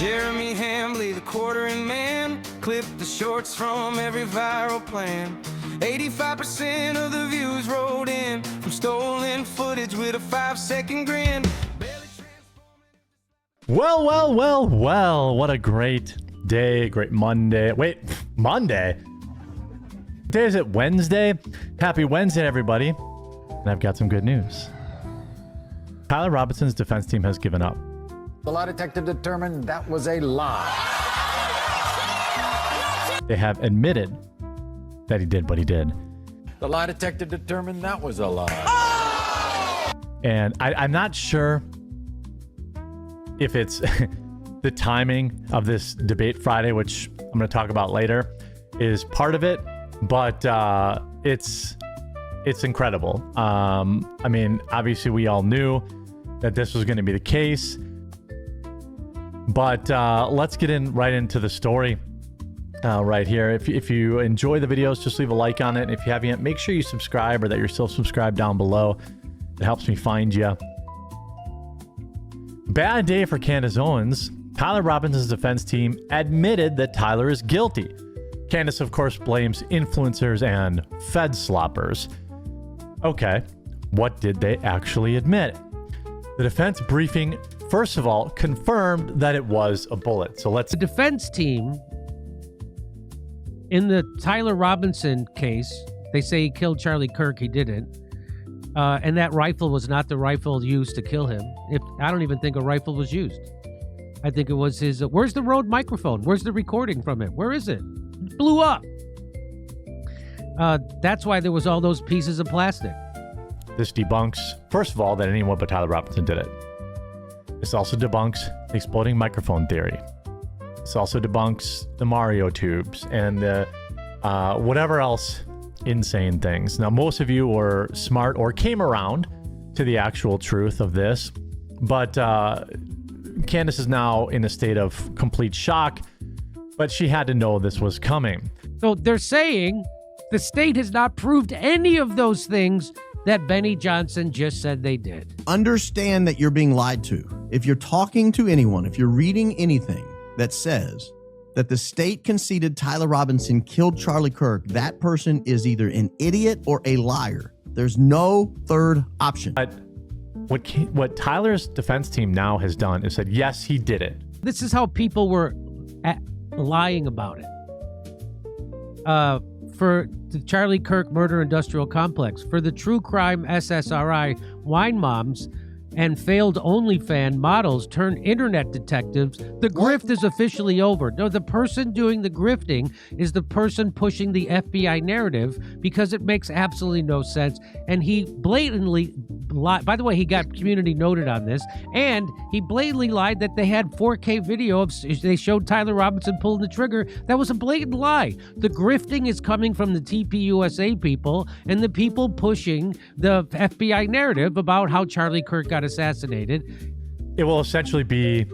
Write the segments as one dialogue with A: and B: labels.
A: Jeremy Hambley, the quartering man, clipped the shorts from every viral plan. 85% of the views rolled in from stolen footage with a 5-second grin.
B: Well, what a great day, great Monday. Wait, Monday? Today is it Wednesday? Happy Wednesday, everybody. And I've got some good news. Tyler Robinson's defense team has given up.
C: The lie detector determined that was a lie.
B: They have admitted that he did what he did.
C: The lie detector determined that was a lie.
B: And I'm not sure if it's the timing of this debate Friday, which I'm going to talk about later, is part of it, but it's incredible. I mean, obviously we all knew that this was going to be the case, but let's get right into the story right here. If you enjoy the videos, just leave a like on it. And if you haven't yet, make sure you subscribe or that you're still subscribed down below. It helps me find you. Bad day for Candace Owens. Tyler Robinson's defense team admitted that Tyler is guilty. Candace, of course, blames influencers and Fed sloppers. Okay, what did they actually admit? The defense briefing, first of all, confirmed that it was a bullet. So let's...
D: The defense team, in the Tyler Robinson case, they say he killed Charlie Kirk. He didn't. And that rifle was not the rifle used to kill him. I don't even think a rifle was used. I think it was his... where's the Rode microphone? Where's the recording from it? Where is it? It blew up. That's why there was all those pieces of plastic.
B: This debunks, first of all, that anyone but Tyler Robinson did it. This also debunks the exploding microphone theory. This also debunks the Mario tubes and the whatever else insane things. Now, most of you were smart or came around to the actual truth of this, but Candace is now in a state of complete shock, but she had to know this was coming.
D: So they're saying the state has not proved any of those things that Benny Johnson just said they did.
E: Understand that you're being lied to. If you're talking to anyone, if you're reading anything that says that the state conceded Tyler Robinson killed Charlie Kirk, that person is either an idiot or a liar. There's no third option.
B: But what Tyler's defense team now has done is said, yes, he did it.
D: This is how people were lying about it. For the Charlie Kirk murder industrial complex, for the true crime SSRI wine moms and failed OnlyFans models turned internet detectives, the grift is officially over. No, the person doing the grifting is the person pushing the FBI narrative because it makes absolutely no sense. And he blatantly lied. By the way, he got community noted on this, and he blatantly lied that they had 4K video of, they showed Tyler Robinson pulling the trigger. That was a blatant lie. The grifting is coming from the TPUSA people and the people pushing the FBI narrative about how Charlie Kirk got assassinated.
B: It will essentially be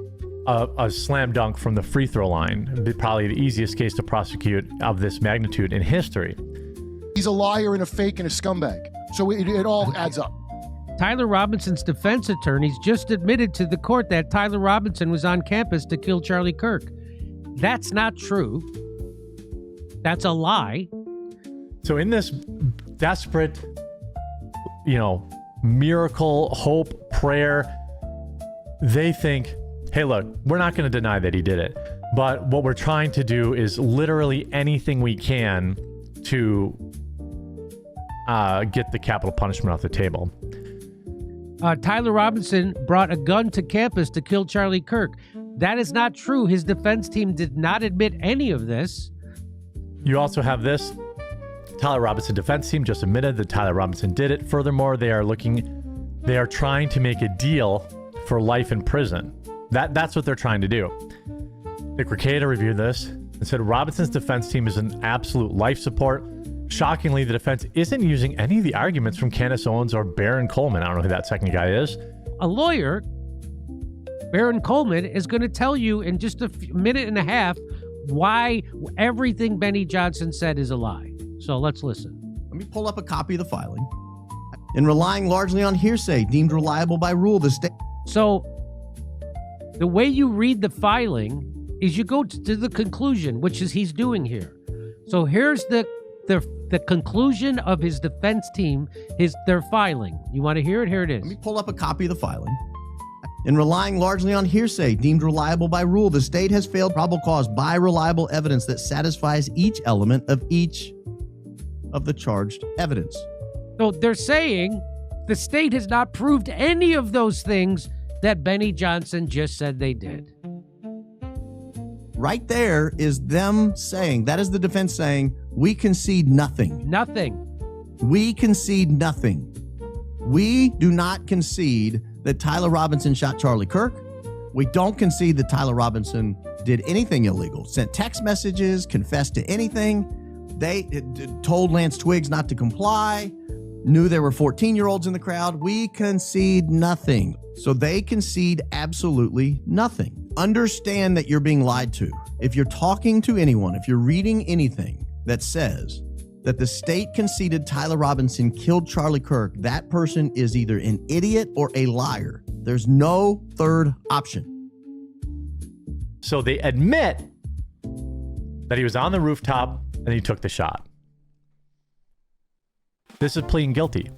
B: a slam dunk from the free throw line. Probably the easiest case to prosecute of this magnitude in history.
F: He's a liar and a fake and a scumbag. So it all adds up.
D: Tyler Robinson's defense attorneys just admitted to the court that Tyler Robinson was on campus to kill Charlie Kirk. That's not true. That's a lie.
B: So in this desperate, miracle, hope, prayer, they think, hey, look, we're not going to deny that he did it. But what we're trying to do is literally anything we can to get the capital punishment off the table.
D: Tyler Robinson brought a gun to campus to kill Charlie Kirk. That is not true. His defense team did not admit any of this.
B: You also have this. Tyler Robinson defense team just admitted that Tyler Robinson did it. Furthermore, they are trying to make a deal for life in prison. That's what they're trying to do. Nick Ricada reviewed this and said Robinson's defense team is an absolute life support. Shockingly, the defense isn't using any of the arguments from Candace Owens or Baron Coleman. I don't know who that second guy is.
D: A lawyer, Baron Coleman, is going to tell you in just a minute and a half why everything Benny Johnson said is a lie. So let's listen.
E: Let me pull up a copy of the filing. In relying largely on hearsay deemed reliable by rule, the state...
D: So The way you read the filing is you go to the conclusion, which is he's doing here. So here's the conclusion of his defense team, their filing. You want to hear it? Here it is.
E: Let me pull up a copy of the filing. In relying largely on hearsay deemed reliable by rule, the state has failed probable cause by reliable evidence that satisfies each element of each of the charged evidence.
D: So they're saying the state has not proved any of those things that Benny Johnson just said they did.
E: Right there is them saying, that is the defense saying, we concede nothing.
D: Nothing.
E: We concede nothing. We do not concede that Tyler Robinson shot Charlie Kirk. We don't concede that Tyler Robinson did anything illegal, sent text messages, confessed to anything. They told Lance Twiggs not to comply, knew there were 14-year-olds in the crowd. We concede nothing. So they concede absolutely nothing. Understand that you're being lied to. If you're talking to anyone, if you're reading anything that says that the state conceded Tyler Robinson killed Charlie Kirk, that person is either an idiot or a liar. There's no third option.
B: So they admit that he was on the rooftop and he took the shot. This is pleading guilty.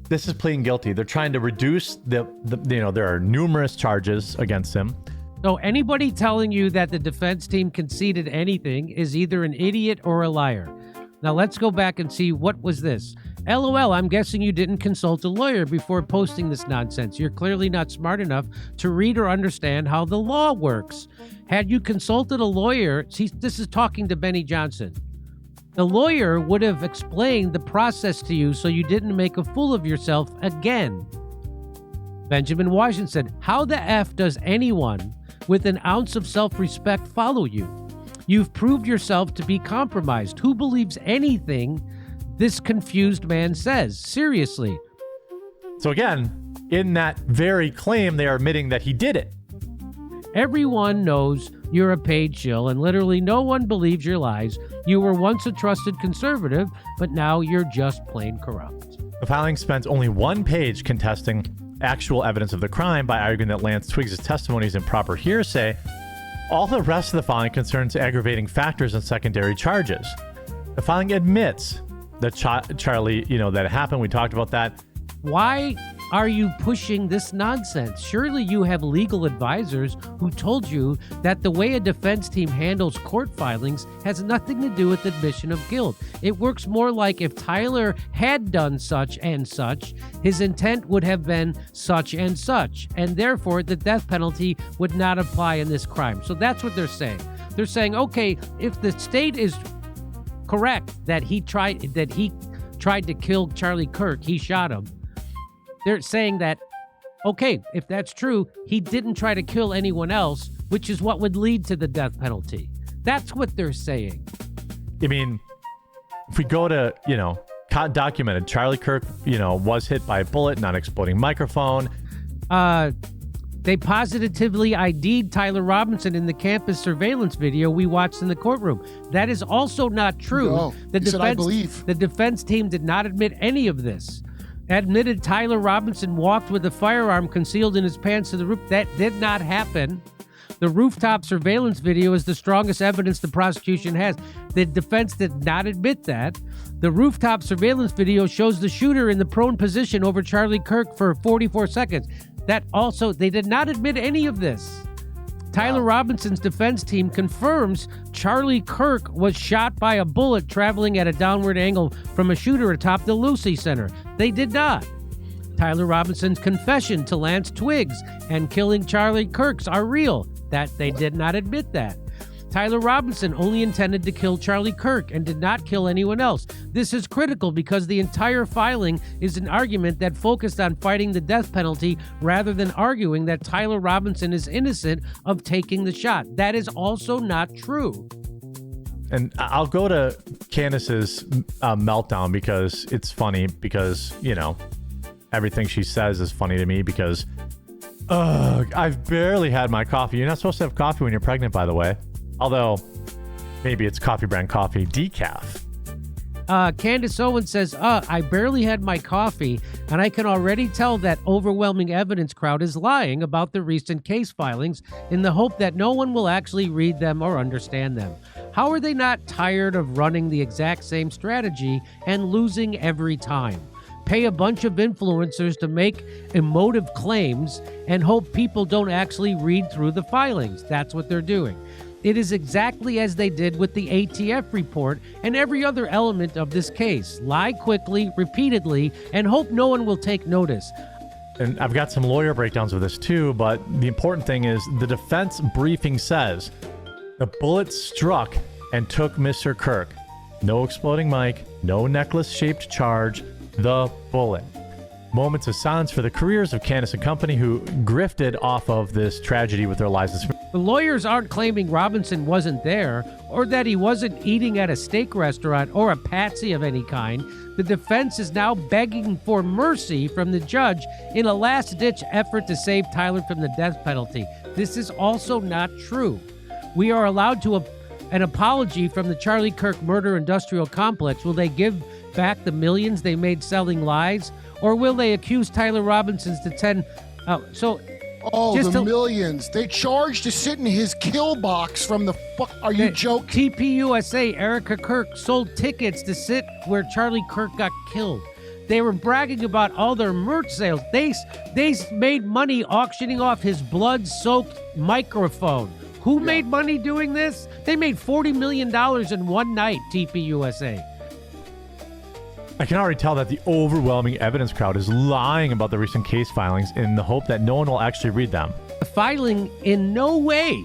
B: This is pleading guilty. They're trying to reduce there are numerous charges against him.
D: So anybody telling you that the defense team conceded anything is either an idiot or a liar. Now let's go back and see what was this. LOL, I'm guessing you didn't consult a lawyer before posting this nonsense. You're clearly not smart enough to read or understand how the law works. Had you consulted a lawyer, see, this is talking to Benny Johnson. The lawyer would have explained the process to you so you didn't make a fool of yourself again. Benjamin Washington said, how the F does anyone with an ounce of self-respect follow you? You've proved yourself to be compromised. Who believes anything this confused man says? Seriously.
B: So again, in that very claim, they are admitting that he did it.
D: Everyone knows you're a paid shill, and literally no one believes your lies. You were once a trusted conservative, but now you're just plain corrupt.
B: The filing spends only one page contesting actual evidence of the crime by arguing that Lance Twiggs' testimony is improper hearsay. All the rest of the filing concerns aggravating factors and secondary charges. The filing admits that Charlie, that it happened. We talked about that.
D: Why are you pushing this nonsense? Surely you have legal advisors who told you that the way a defense team handles court filings has nothing to do with admission of guilt. It works more like if Tyler had done such and such, his intent would have been such and such, and therefore the death penalty would not apply in this crime. So that's what they're saying. They're saying, okay, if the state is correct that he tried to kill Charlie Kirk, he shot him. They're saying that, okay, if that's true, he didn't try to kill anyone else, which is what would lead to the death penalty. That's what they're saying.
B: I mean, if we go to, documented, Charlie Kirk, was hit by a bullet, non-exploding microphone.
D: They positively ID'd Tyler Robinson in the campus surveillance video we watched in the courtroom. That is also not true.
F: No, he said, I believe.
D: The defense team did not admit any of this. Admitted Tyler Robinson walked with a firearm concealed in his pants to the roof. That did not happen. The rooftop surveillance video is the strongest evidence the prosecution has. The defense did not admit that. The rooftop surveillance video shows the shooter in the prone position over Charlie Kirk for 44 seconds. They did not admit any of this. Tyler Robinson's defense team confirms Charlie Kirk was shot by a bullet traveling at a downward angle from a shooter atop the Lucy Center. They did not. Tyler Robinson's confession to Lance Twiggs and killing Charlie Kirk's are real. That they did not admit that. Tyler Robinson only intended to kill Charlie Kirk and did not kill anyone else. This is critical because the entire filing is an argument that focused on fighting the death penalty rather than arguing that Tyler Robinson is innocent of taking the shot. That is also not true.
B: And I'll go to Candace's meltdown because it's funny because, everything she says is funny to me because I've barely had my coffee. You're not supposed to have coffee when you're pregnant, by the way. Although, maybe it's Coffee Brand Coffee decaf.
D: Candace Owen says, I barely had my coffee. And I can already tell that overwhelming evidence crowd is lying about the recent case filings in the hope that no one will actually read them or understand them. How are they not tired of running the exact same strategy and losing every time? Pay a bunch of influencers to make emotive claims and hope people don't actually read through the filings. That's what they're doing. It is exactly as they did with the ATF report and every other element of this case. Lie quickly, repeatedly, and hope no one will take notice.
B: And I've got some lawyer breakdowns of this too, but the important thing is the defense briefing says the bullet struck and took Mr. Kirk. No exploding mic, no necklace-shaped charge, the bullet. Moments of silence for the careers of Candace and company who grifted off of this tragedy with their lives.
D: The lawyers aren't claiming Robinson wasn't there or that he wasn't eating at a steak restaurant or a patsy of any kind. The defense is now begging for mercy from the judge in a last-ditch effort to save Tyler from the death penalty. This is also not true. We are allowed to an apology from the Charlie Kirk murder industrial complex. Will they give back the millions they made selling lies? Or will they accuse Tyler Robinson's to 10?
F: Millions. They charged to sit in his kill box from the fuck. Are you joking?
D: TPUSA, Erica Kirk sold tickets to sit where Charlie Kirk got killed. They were bragging about all their merch sales. They made money auctioning off his blood-soaked microphone. Who made money doing this? They made $40 million in one night, TPUSA.
B: I can already tell that the overwhelming evidence crowd is lying about the recent case filings in the hope that no one will actually read them.
D: The filing in no way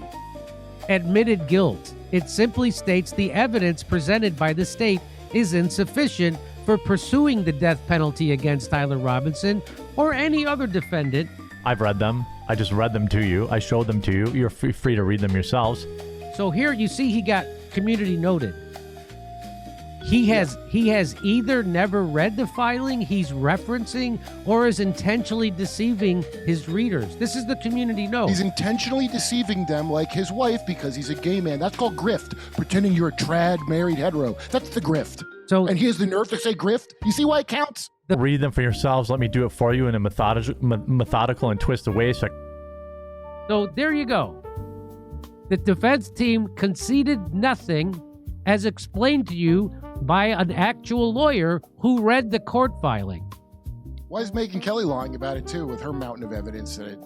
D: admitted guilt. It simply states the evidence presented by the state is insufficient for pursuing the death penalty against Tyler Robinson or any other defendant.
B: I've read them. I just read them to you. I showed them to you. You're free to read them yourselves.
D: So here you see he got community noted. He has either never read the filing he's referencing or is intentionally deceiving his readers. This is the community note.
F: He's intentionally deceiving them like his wife because he's a gay man. That's called grift. Pretending you're a trad married hetero. That's the grift. And he has the nerve to say grift. You see why it counts?
B: Read them for yourselves. Let me do it for you in a methodical and twisted way.
D: So there you go. The defense team conceded nothing as explained to you by an actual lawyer who read the court filing.
F: Why is Megyn Kelly lying about it too with her mountain of evidence that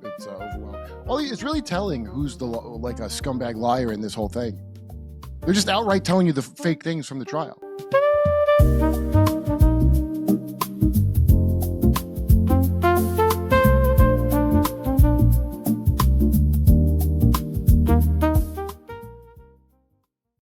F: it's overwhelming? Well, it's really telling who's like a scumbag liar in this whole thing. They're just outright telling you the fake things from the trial.